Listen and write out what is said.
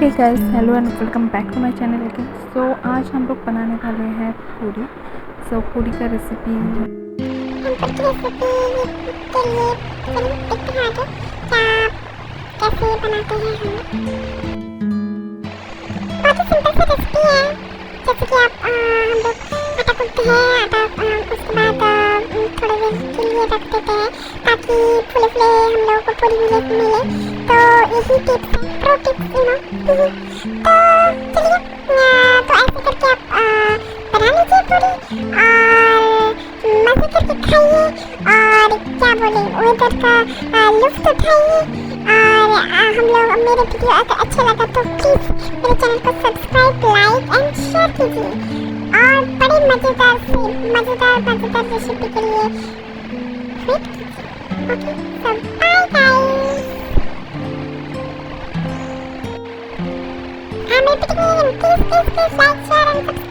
Hey guys, hello and welcome back to my channel again. So आज हम लोग बनाने वाले हैं पूरी। सो पूरी का रेसिपी कैसे बनाते हैं हम। बहुत ही सिंपल सी रेसिपी है। जैसे कि आप हम लोग आटा गूंथते हैं, आटा उसके बाद थोड़ी देर के लिए रख देते हैं ताकि फूले फूले हम लोगों को पूरी मिले। तो यही टिप्स है, प्रो टिप्स तो चलिए तो ऐसे करके आप बना लीजिए पूरी और मजे करके खाइए और क्या बोले वेदर का लुत्फ उठाइए। और हम लोग मेरे वीडियो अगर अच्छा लगा तो प्लीज़ मेरे चैनल को सब्सक्राइब, लाइक एंड शेयर कीजिए और बड़े मज़ेदार रेसिपी के लिए वेट कीजिए। Okay, so bye guys. I'm repeating again, please like, share and subscribe.